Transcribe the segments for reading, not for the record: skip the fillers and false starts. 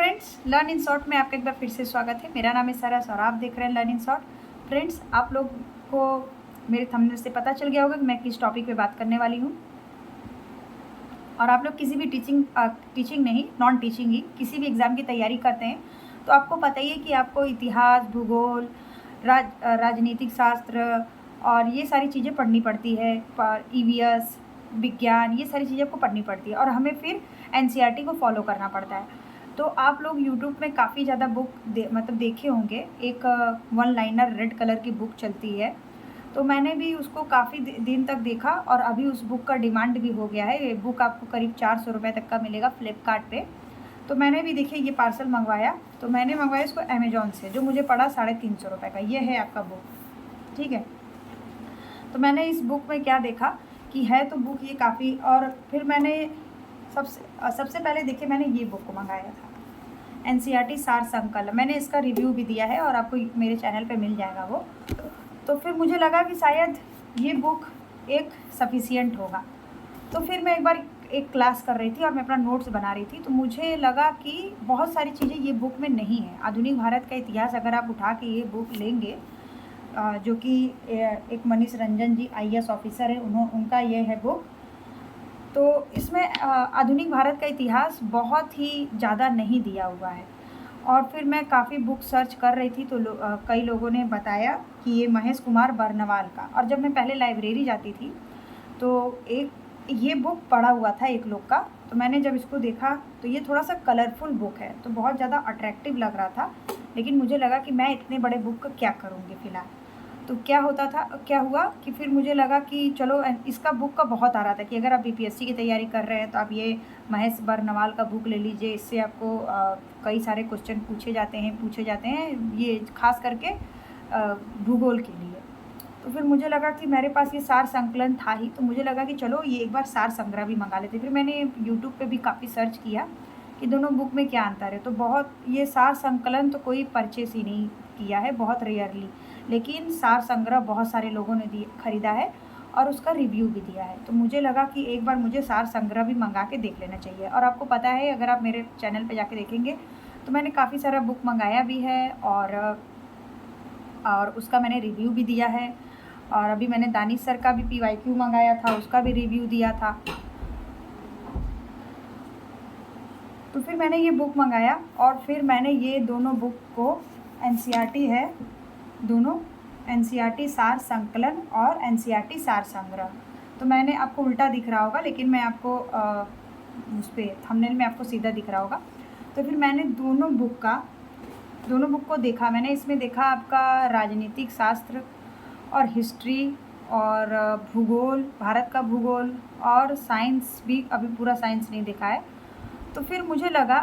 Friends, learn in short में आपका एक बार फिर से स्वागत है। मेरा नाम है सरस और आप देख रहे हैं लर्न इन शॉर्ट। फ्रेंड्स, आप लोग को मेरे थंबनेल से पता चल गया होगा कि मैं किस टॉपिक पे बात करने वाली हूँ। और आप लोग किसी भी टीचिंग नहीं, नॉन टीचिंग ही किसी भी एग्ज़ाम की तैयारी करते हैं तो आपको पता ही है कि आपको इतिहास, भूगोल, राजनीतिक शास्त्र और ये सारी चीज़ें पढ़नी पड़ती है। ईवीएस, विज्ञान, ये सारी चीज़ें आपको पढ़नी पड़ती है और हमें फिर एनसीईआरटी को फॉलो करना पड़ता है। तो आप लोग यूट्यूब में काफ़ी ज़्यादा बुक देखे होंगे। एक वन लाइनर रेड कलर की बुक चलती है, तो मैंने भी उसको काफ़ी दिन तक देखा और अभी उस बुक का डिमांड भी हो गया है। ये बुक आपको करीब 400 रुपये तक का मिलेगा फ्लिपकार्ट पे। तो मैंने भी देखिए ये पार्सल मंगवाया, तो मैंने मंगवाया इसको अमेज़ॉन से, जो मुझे पड़ा 350 रुपये का। ये है आपका बुक, ठीक है। तो मैंने इस बुक में क्या देखा कि है तो बुक ये काफ़ी, और फिर मैंने सबसे पहले देखिए मैंने ये बुक को मंगाया था, एनसीईआरटी सार संकलन। मैंने इसका रिव्यू भी दिया है और आपको मेरे चैनल पे मिल जाएगा वो। तो फिर मुझे लगा कि शायद ये बुक एक सफिशिएंट होगा। तो फिर मैं एक बार एक क्लास कर रही थी और मैं अपना नोट्स बना रही थी, तो मुझे लगा कि बहुत सारी चीज़ें ये बुक में नहीं है। आधुनिक भारत का इतिहास अगर आप उठा के ये बुक लेंगे, जो कि एक मनीष रंजन जी आईएएस ऑफिसर है, उनका ये है बुक। तो इसमें आधुनिक भारत का इतिहास बहुत ही ज़्यादा नहीं दिया हुआ है। और फिर मैं काफ़ी बुक सर्च कर रही थी तो कई लोगों ने बताया कि ये महेश कुमार बर्नवाल का। और जब मैं पहले लाइब्रेरी जाती थी तो एक ये बुक पढ़ा हुआ था एक लोग का, तो मैंने जब इसको देखा तो ये थोड़ा सा कलरफुल बुक है, तो बहुत ज़्यादा अट्रैक्टिव लग रहा था। लेकिन मुझे लगा कि मैं इतने बड़े बुक का क्या करूँगी फ़िलहाल। तो क्या हुआ कि फिर मुझे लगा कि चलो, इसका बुक का बहुत आ रहा था कि अगर आप बीपीएससी की तैयारी कर रहे हैं तो आप ये महेश बर्नवाल का बुक ले लीजिए। इससे आपको कई सारे क्वेश्चन पूछे जाते हैं, ये खास करके भूगोल के लिए। तो फिर मुझे लगा कि मेरे पास ये सार संकलन था ही, तो मुझे लगा कि चलो ये एक बार सार संग्रह भी मंगा लेते। फिर मैंने यूट्यूब पे भी काफ़ी सर्च किया कि दोनों बुक में क्या अंतर है। तो बहुत ये सार संकलन तो कोई परचेस ही नहीं किया है, बहुत रेयरली। लेकिन सार संग्रह बहुत सारे लोगों ने ख़रीदा है और उसका रिव्यू भी दिया है। तो मुझे लगा कि एक बार मुझे सार संग्रह भी मंगा के देख लेना चाहिए। और आपको पता है, अगर आप मेरे चैनल पे जाके देखेंगे तो मैंने काफ़ी सारा बुक मंगाया भी है और उसका मैंने रिव्यू भी दिया है। और अभी मैंने दानिश सर का भी पीवाईक्यू मंगाया था, उसका भी रिव्यू दिया था। तो फिर मैंने ये बुक मंगाया और फिर मैंने ये दोनों बुक को, एनसीईआरटी है दोनों, एनसीईआरटी सार संकलन और एनसीईआरटी सार संग्रह। तो मैंने, आपको उल्टा दिख रहा होगा लेकिन मैं आपको उस पर थंबनेल में आपको सीधा दिख रहा होगा। तो फिर मैंने दोनों बुक को देखा। मैंने इसमें देखा आपका राजनीतिक शास्त्र और हिस्ट्री और भूगोल, भारत का भूगोल और साइंस भी, अभी पूरा साइंस नहीं देखा है। तो फिर मुझे लगा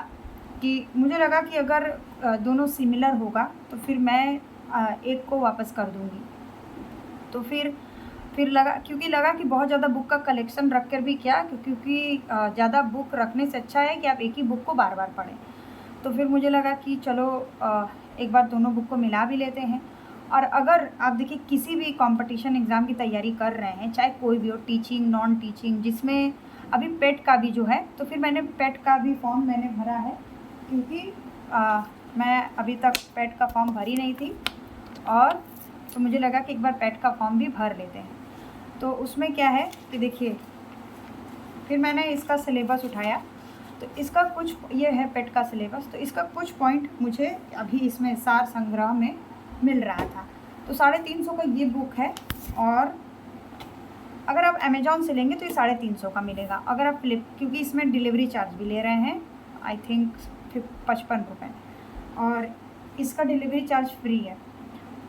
कि अगर दोनों सिमिलर होगा तो फिर मैं एक को वापस कर दूँगी। तो फिर लगा कि बहुत ज़्यादा बुक का कलेक्शन रख कर भी क्या, क्योंकि ज़्यादा बुक रखने से अच्छा है कि आप एक ही बुक को बार बार पढ़ें। तो फिर मुझे लगा कि चलो एक बार दोनों बुक को मिला भी लेते हैं। और अगर आप देखिए किसी भी कंपटीशन एग्ज़ाम की तैयारी कर रहे हैं, चाहे कोई भी हो, टीचिंग, नॉन टीचिंग, जिसमें अभी पेट का भी जो है, तो फिर मैंने पेट का भी फॉर्म मैंने भरा है, क्योंकि मैं अभी तक पेट का फॉर्म भरी नहीं थी। और तो मुझे लगा कि एक बार पेट का फॉर्म भी भर लेते हैं। तो उसमें क्या है कि देखिए, फिर मैंने इसका सिलेबस उठाया, तो इसका कुछ, ये है पेट का सिलेबस, तो इसका कुछ पॉइंट मुझे अभी इसमें सार संग्रह में मिल रहा था। तो 350 का ये बुक है, और अगर आप अमेज़ॉन से लेंगे तो ये 350 का मिलेगा। अगर आप क्योंकि इसमें डिलीवरी चार्ज भी ले रहे हैं, आई थिंक 55 रुपये, और इसका डिलीवरी चार्ज फ्री है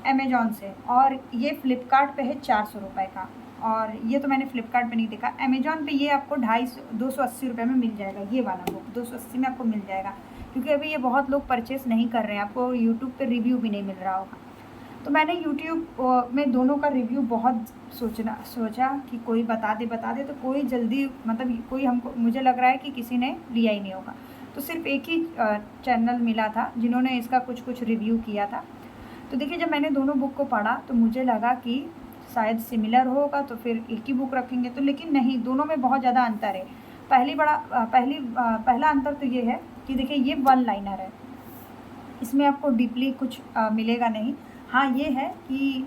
अमेज़ॉन से। और ये फ़्लिपकार्ट पे है 400 रुपये का, और ये तो मैंने फ़्लिपकार्ट पे नहीं देखा। अमेज़ॉन पे ये आपको 280 रुपये में मिल जाएगा। ये वाला बुक 280 में आपको मिल जाएगा, क्योंकि अभी ये बहुत लोग परचेस नहीं कर रहे हैं, आपको यूट्यूब पे रिव्यू भी नहीं मिल रहा होगा। तो मैंने यूट्यूब में दोनों का रिव्यू बहुत सोचा कि कोई बता दे, तो कोई जल्दी, मतलब कोई मुझे लग रहा है कि किसी ने लिया ही नहीं होगा। तो सिर्फ एक ही चैनल मिला था जिन्होंने इसका कुछ रिव्यू किया था। तो देखिए, जब मैंने दोनों बुक को पढ़ा तो मुझे लगा कि शायद सिमिलर होगा, तो फिर एक ही बुक रखेंगे। तो लेकिन नहीं, दोनों में बहुत ज़्यादा अंतर है। पहला अंतर तो ये है कि देखिए ये वन लाइनर है, इसमें आपको डीपली कुछ मिलेगा नहीं। हाँ ये है कि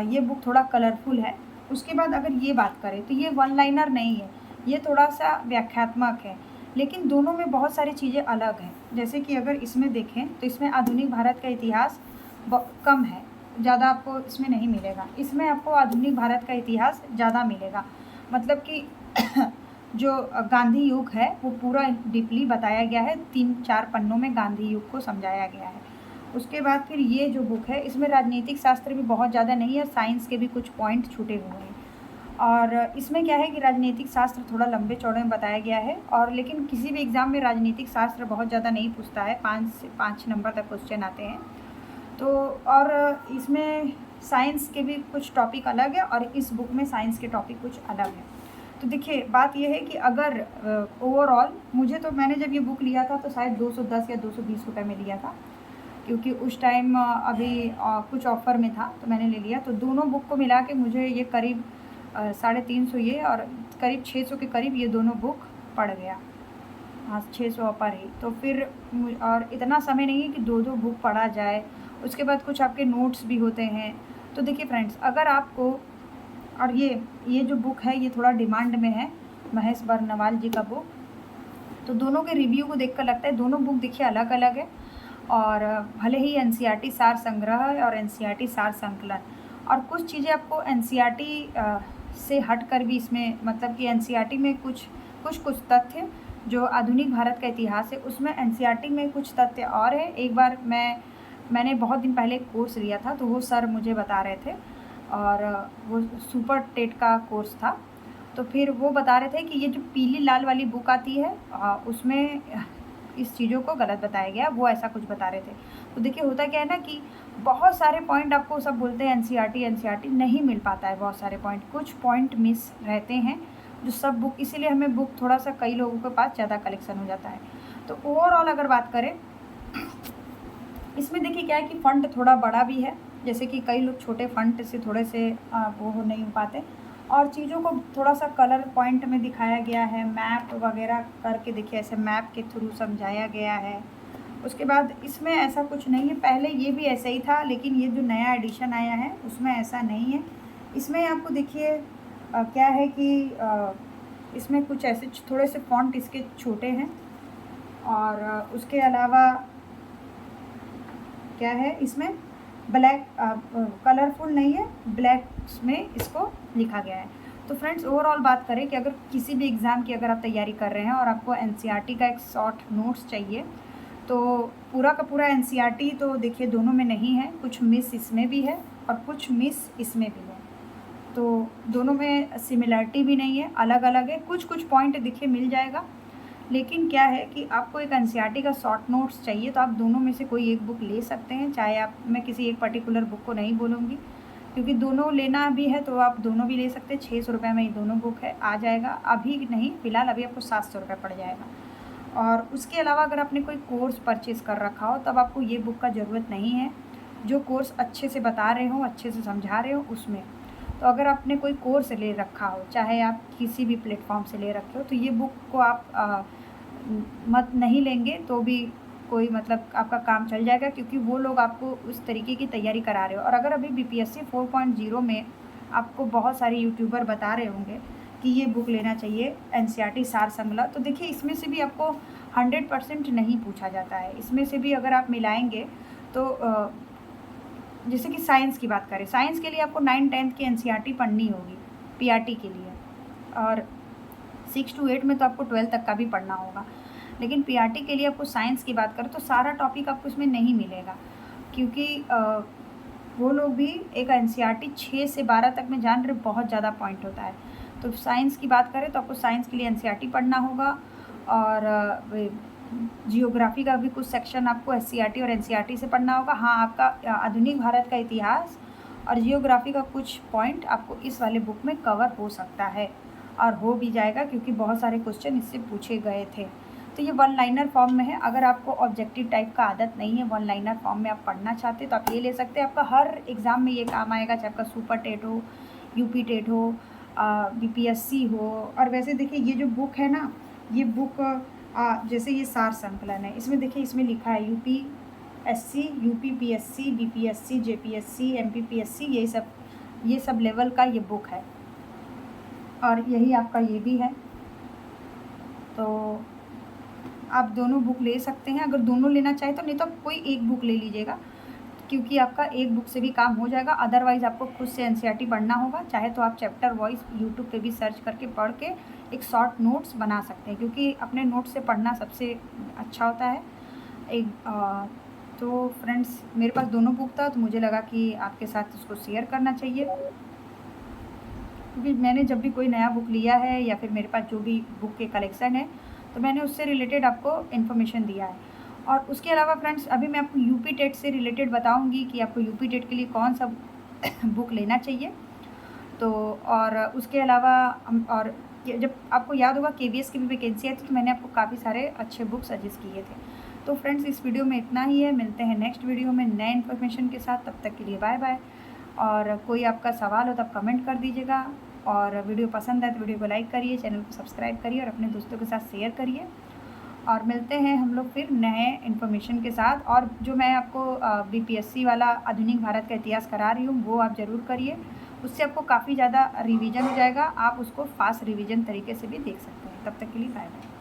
ये बुक थोड़ा कलरफुल है। उसके बाद अगर ये बात करें तो ये वन लाइनर नहीं है, ये थोड़ा-सा व्याख्यात्मक है, लेकिन दोनों में बहुत सारी चीज़ें अलग हैं। जैसे कि अगर इसमें देखें तो इसमें आधुनिक भारत का इतिहास ब कम है, ज़्यादा आपको इसमें नहीं मिलेगा। इसमें आपको आधुनिक भारत का इतिहास ज़्यादा मिलेगा। मतलब कि जो गांधी युग है वो पूरा डीपली बताया गया है, 3-4 पन्नों में गांधी युग को समझाया गया है। उसके बाद फिर ये जो बुक है इसमें राजनीतिक शास्त्र भी बहुत ज़्यादा नहीं है, साइंस के भी कुछ पॉइंट छूटे हुए हैं। और इसमें क्या है कि राजनीतिक शास्त्र थोड़ा लंबे चौड़े में बताया गया है, और लेकिन किसी भी एग्ज़ाम में राजनीतिक शास्त्र बहुत ज़्यादा नहीं पूछता है, 5 से 5 नंबर तक क्वेश्चन आते हैं। तो और इसमें साइंस के भी कुछ टॉपिक अलग है और इस बुक में साइंस के टॉपिक कुछ अलग है। तो देखिए बात यह है कि अगर ओवरऑल मुझे, तो मैंने जब ये बुक लिया था तो शायद 210 या 220 रुपये में लिया था, क्योंकि उस टाइम अभी कुछ ऑफ़र में था तो मैंने ले लिया। तो दोनों बुक को मिला के मुझे ये करीब 350 ये और करीब 600 के करीब ये दोनों बुक पड़ गया। हाँ 600 पर ही। तो फिर और इतना समय नहीं है कि 2-2 बुक पढ़ा जाए। उसके बाद कुछ आपके नोट्स भी होते हैं। तो देखिए फ्रेंड्स, अगर आपको, और ये जो बुक है ये थोड़ा डिमांड में है, महेश बर्नवाल जी का बुक। तो दोनों के रिव्यू को देखकर लगता है दोनों बुक देखिए अलग अलग है, और भले ही एनसीईआरटी सार संग्रह है और एनसीईआरटी सार संकलन, और कुछ चीज़ें आपको एनसीईआरटी से हट कर भी इसमें, मतलब कि एनसीईआरटी में कुछ तथ्य जो आधुनिक भारत का इतिहास है उसमें एनसीईआरटी में कुछ तथ्य और है। एक बार मैंने बहुत दिन पहले कोर्स लिया था तो वो सर मुझे बता रहे थे, और वो सुपर टेट का कोर्स था। तो फिर वो बता रहे थे कि ये जो पीली लाल वाली बुक आती है उसमें इस चीज़ों को गलत बताया गया, वो ऐसा कुछ बता रहे थे। तो देखिए होता क्या है ना कि बहुत सारे पॉइंट आपको सब बोलते हैं एनसीईआरटी नहीं मिल पाता है, बहुत सारे पॉइंट, कुछ पॉइंट मिस रहते हैं जो सब बुक, इसीलिए हमें बुक थोड़ा सा कई लोगों के पास ज़्यादा कलेक्शन हो जाता है। तो ओवरऑल अगर बात करें इसमें देखिए क्या है कि फ़ंट थोड़ा बड़ा भी है, जैसे कि कई लोग छोटे फ़ंट से थोड़े से वो नहीं हो पाते, और चीज़ों को थोड़ा सा कलर पॉइंट में दिखाया गया है, मैप वगैरह करके देखिए ऐसे मैप के थ्रू समझाया गया है। उसके बाद इसमें ऐसा कुछ नहीं है, पहले ये भी ऐसा ही था लेकिन ये जो नया एडिशन आया है उसमें ऐसा नहीं है। इसमें आपको देखिए क्या है कि इसमें कुछ ऐसे थोड़े से फ़ॉन्ट इसके छोटे हैं, और उसके अलावा क्या है इसमें ब्लैक कलरफुल नहीं है, ब्लैक में इसको लिखा गया है। तो फ्रेंड्स ओवरऑल बात करें कि अगर किसी भी एग्ज़ाम की अगर आप तैयारी कर रहे हैं और आपको एनसीईआरटी का एक शॉर्ट नोट्स चाहिए, तो पूरा का पूरा एनसीईआरटी तो देखिए दोनों में नहीं है, कुछ मिस इसमें भी है और कुछ मिस इसमें भी है। तो दोनों में सिमिलरिटी भी नहीं है, अलग अलग है, कुछ पॉइंट देखिए मिल जाएगा। लेकिन क्या है कि आपको एक एनसीईआरटी का शॉर्ट नोट्स चाहिए तो आप दोनों में से कोई एक बुक ले सकते हैं, चाहे आप, मैं किसी एक पर्टिकुलर बुक को नहीं बोलूँगी क्योंकि दोनों लेना भी है तो आप दोनों भी ले सकते हैं। 600 रुपये में ये दोनों बुक है, आ जाएगा। अभी नहीं, फ़िलहाल अभी आपको 700 रुपये पड़ जाएगा। और उसके अलावा अगर आपने कोई कोर्स परचेज़ कर रखा हो तब आपको ये बुक का ज़रूरत नहीं है, जो कोर्स अच्छे से बता रहे हो, अच्छे से समझा रहे हो उसमें। तो अगर आपने कोई कोर्स ले रखा हो, चाहे आप किसी भी प्लेटफॉर्म से ले रखे हो, तो ये बुक को आप मत नहीं लेंगे तो भी कोई मतलब आपका काम चल जाएगा, क्योंकि वो लोग आपको उस तरीके की तैयारी करा रहे हो। और अगर अभी बीपीएससी 4.0 में आपको बहुत सारे यूट्यूबर बता रहे होंगे कि ये बुक लेना चाहिए एनसीईआरटी सार संग्रह, तो देखिए इसमें से भी आपको 100% नहीं पूछा जाता है। इसमें से भी अगर आप मिलाएंगे तो जैसे कि साइंस की बात करें, साइंस के लिए आपको 9-10 की एनसीईआरटी पढ़नी होगी पीआरटी के लिए, और 6 to 8 में तो आपको 12 तक का भी पढ़ना होगा। लेकिन पीआरटी के लिए आपको साइंस की बात करें तो सारा टॉपिक आपको इसमें नहीं मिलेगा, क्योंकि वो लोग भी एक एनसीईआरटी 6 से 12 तक में जान रहे, बहुत ज़्यादा पॉइंट होता है। तो साइंस की बात करें तो आपको साइंस के लिए एनसीईआरटी पढ़ना होगा, और जियोग्राफी का भी कुछ सेक्शन आपको एससीईआरटी और एनसीईआरटी से पढ़ना होगा। हाँ, आपका आधुनिक भारत का इतिहास और जियोग्राफी का कुछ पॉइंट आपको इस वाले बुक में कवर हो सकता है, और हो भी जाएगा क्योंकि बहुत सारे क्वेश्चन इससे पूछे गए थे। तो ये वन लाइनर फॉर्म में है। अगर आपको ऑब्जेक्टिव टाइप का आदत नहीं है, वन लाइनर फॉर्म में आप पढ़ना चाहते हैं तो आप ये ले सकते हैं। आपका हर एग्ज़ाम में ये काम आएगा, चाहे आपका सुपर टेट हो, यूपी टेट हो, बीपीएससी हो। और वैसे देखिए ये जो बुक है ना, ये बुक जैसे ये सार संकलन है, इसमें देखिए इसमें लिखा है UPSC, UPPSC, BPSC, JPSC, MPPSC, ये सब लेवल का ये बुक है और यही आपका ये भी है। तो आप दोनों बुक ले सकते हैं, अगर दोनों लेना चाहे तो, नहीं तो कोई एक बुक ले लीजिएगा क्योंकि आपका एक बुक से भी काम हो जाएगा। अदरवाइज़ आपको खुद से एनसीईआरटी पढ़ना होगा। चाहे तो आप चैप्टर वाइज यूट्यूब पे भी सर्च करके पढ़ के एक शॉर्ट नोट्स बना सकते हैं, क्योंकि अपने नोट्स से पढ़ना सबसे अच्छा होता है। तो फ्रेंड्स, मेरे पास दोनों बुक था तो मुझे लगा कि आपके साथ इसको शेयर करना चाहिए, क्योंकि मैंने जब भी कोई नया बुक लिया है या फिर मेरे पास जो भी बुक के कलेक्शन है तो मैंने उससे रिलेटेड आपको इन्फॉर्मेशन दिया है। और उसके अलावा फ्रेंड्स, अभी मैं आपको यूपी टेट से रिलेटेड बताऊंगी कि आपको यूपी टेट के लिए कौन सा बुक लेना चाहिए। तो और उसके अलावा और जब आपको याद होगा केवीएस की भी वैकेंसी आई थी तो मैंने आपको काफ़ी सारे अच्छे बुक सजेस्ट किए थे। तो फ्रेंड्स, इस वीडियो में इतना ही है। मिलते हैं नेक्स्ट वीडियो में नए इन्फॉर्मेशन के साथ। तब तक के लिए बाय बाय। और कोई आपका सवाल हो तो आप कमेंट कर दीजिएगा, और वीडियो पसंद है तो वीडियो को लाइक करिए, चैनल को सब्सक्राइब करिए और अपने दोस्तों के साथ शेयर करिए। और मिलते हैं हम लोग फिर नए इन्फॉर्मेशन के साथ। और जो मैं आपको बीपीएससी वाला आधुनिक भारत का इतिहास करा रही हूँ वो आप ज़रूर करिए, उससे आपको काफ़ी ज़्यादा रिवीजन हो जाएगा। आप उसको फास्ट रिवीजन तरीके से भी देख सकते हैं। तब तक के लिए बाय बाय।